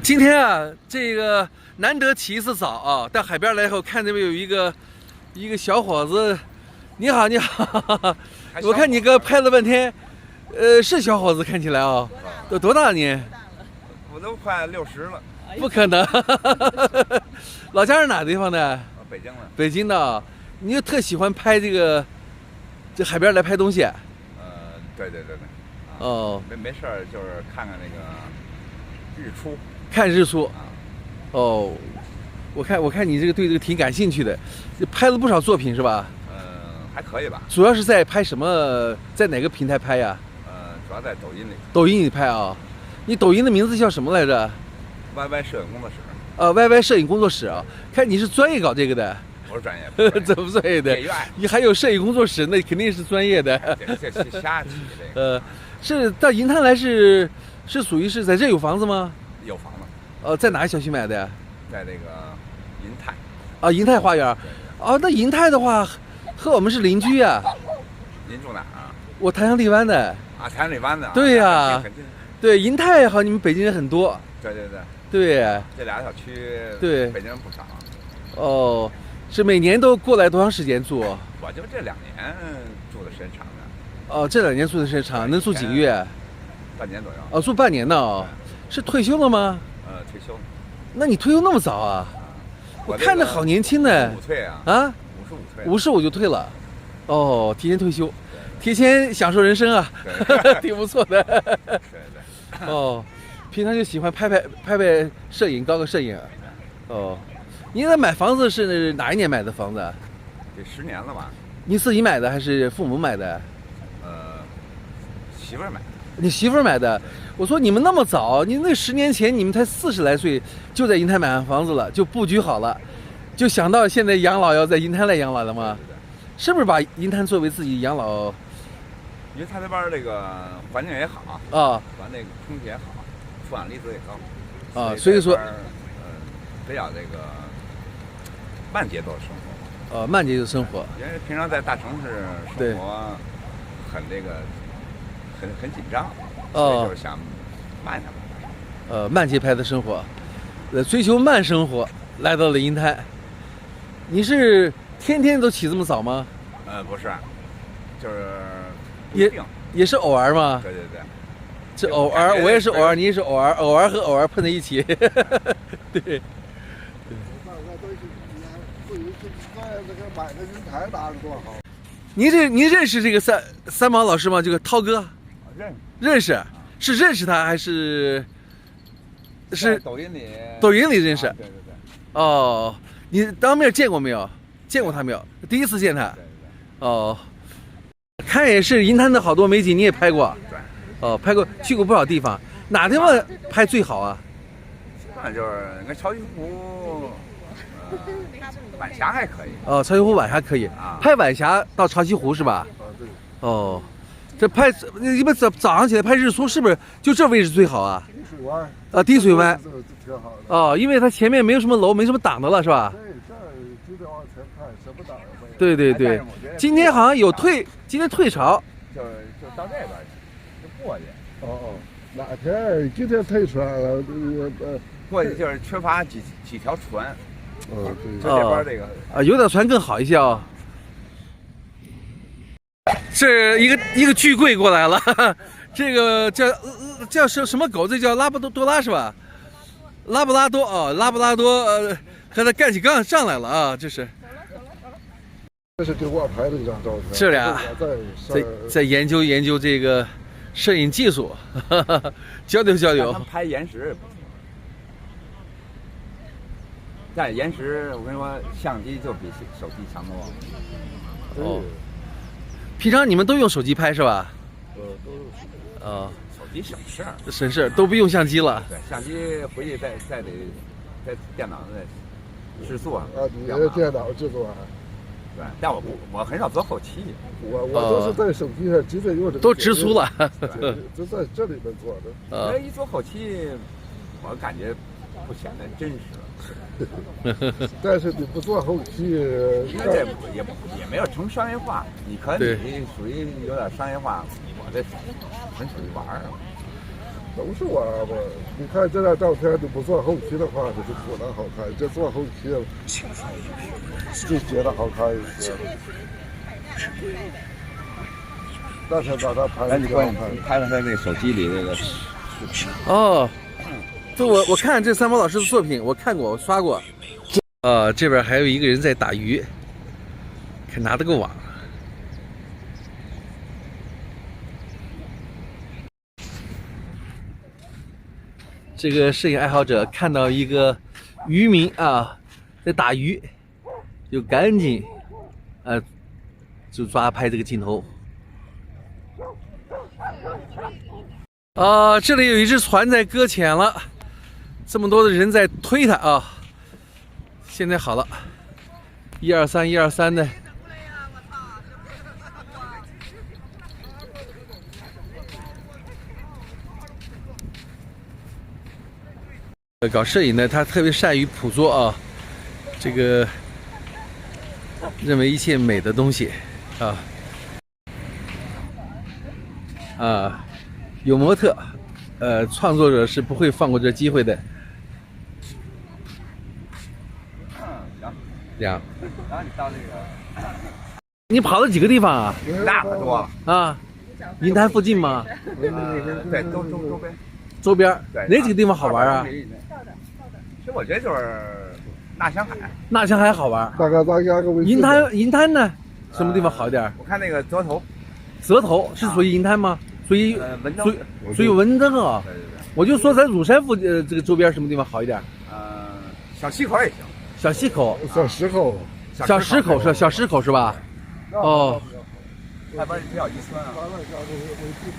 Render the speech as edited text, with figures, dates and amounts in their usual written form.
今天啊，这个难得起一次早啊，到海边来以后，看这边有一个小伙子，你好，你好，我看你哥拍了半天，是小伙子，看起来啊，都多大你？我都快60了。不可能，老家是哪地方的？北京的。北京的，你就特喜欢拍这海边来拍东西？对。哦，没事儿，就是看看那个日出。看日出。哦，我看你对这个挺感兴趣的，拍了不少作品是吧？还可以吧。主要是在拍什么？在哪个平台拍呀？主要在抖音里。抖音里拍啊？你抖音的名字叫什么来着？YY 摄影工作室。YY 摄影工作室啊，看你是专业搞这个的。我是专业。怎么专业的？你还有摄影工作室，那肯定是专业的。这瞎提这个。是到银滩来是属于是在这有房子吗？有房在子。哪个小区买的？在那个银泰。银泰花园。那银泰的话，和我们是邻居啊。您住哪儿啊？我潭阳荔湾的。潭阳荔湾的。对呀。对，银泰好，你们北京人很多。对。这俩小区。对。北京人不少。哦，是每年都过来多长时间住？我就这2年住的时间长的。这2年住的时间长，能住几个月？半年左右。住半年呢。是退休了吗？退休。那你退休那么早啊？我看着好年轻呢。55退啊。啊？55退。55就退了。哦，提前退休，提前享受人生啊，挺不错的。对。哦，平常就喜欢拍摄影，搞个摄影。哦，你那买房子是哪一年买的房子？得10年了吧？你自己买的还是父母买的？媳妇儿买的。你媳妇儿买的？我说你们那么早，你那10年前你们才40来岁，就在银滩买完房子了，就布局好了，就想到现在养老要在银滩来养老了吗？是不是把银滩作为自己养老？因为他那边这个环境也好啊，完那个空气也好，负氧离子也高啊，所以说比较这个慢节奏的生活。慢节奏生活。因为平常在大城市生活很这个很紧张，所以就是想慢下来。慢节拍的生活，追求慢生活，来到了银滩。你是天天都起这么早吗？不是，就是也是偶尔吗？对。这偶尔，我也是偶尔，你也是偶尔，偶尔和偶尔碰在一起。对。您认识这个三毛老师吗？这个涛哥。认识，是认识他还是抖音里认识？对。哦，你当面见过没有？见过他没有？第一次见他。哦，看也是银滩的好多美景，你也拍过。对。哦，拍过，去过不少地方。哪地方拍最好啊？那就是你看潮汐湖，晚霞还可以。潮汐湖晚霞可以。拍晚霞到潮汐湖是吧？对。哦，这拍你们早上起来拍日出是不是就这位置最好啊？滴水湾。滴水湾。挺好的。因为它前面没有什么楼，没什么挡的了是吧？对，这就得往前看，什么挡都对。没有。今天好像有今天退潮。就到这边去，就过去。哪天今天退船了？过去就是缺乏几条船。对。这边这个有点船更好一些啊。是一个巨贵过来了，这个叫什么狗？这叫拉布多拉是吧？拉布拉多拉布拉多和他干起杠上来了啊！这是。这是给我拍的一张照片。这俩在研究这个摄影技术，交流。他们拍延时。但延时，我跟你说，相机就比手机强多。平常你们都用手机拍是吧？都用。手机省事儿。省事都不用相机了。对，相机回去再得在电脑再制作。你的电脑制作。对，但我很少做后期。我都是在手机上直接用这个。都直出了。就在这里面做的。因为一做后期，我感觉不显得真实。但是你不做后期，因为这也没有成商业化。你属于有点商业化，我这纯属于玩儿。都是娃娃。你看这张照片，你不做后期的话，它就不能好看。这做后期就觉得好看一些。那才把它拍的比较好看。拍了他那手机里那个。哦，这我看这三毛老师的作品，我看过，我刷过。这边还有一个人在打鱼，看拿着个网。这个摄影爱好者看到一个渔民啊在打鱼，就赶紧就抓拍这个镜头。这里有一只船在搁浅了，这么多的人在推它啊。现在好了，123的。搞摄影的他特别善于捕捉啊，这个认为一切美的东西有模特，创作者是不会放过这机会的。行，然后你到这个，你跑了几个地方啊？那可多啊，银滩附近吗？在周边。周边哪几个地方好玩啊？其实我觉得就是纳香海。纳香海好玩。大概咱加个微信。银滩呢？什么地方好一点？我看那个泽头。泽头是属于银滩吗？属于文登啊。对。我就说在乳山附近这个周边什么地方好一点？小溪口也行。小溪口。小石口。小石口是小石口是吧？哦。还不比较一村啊。完了，加个微信。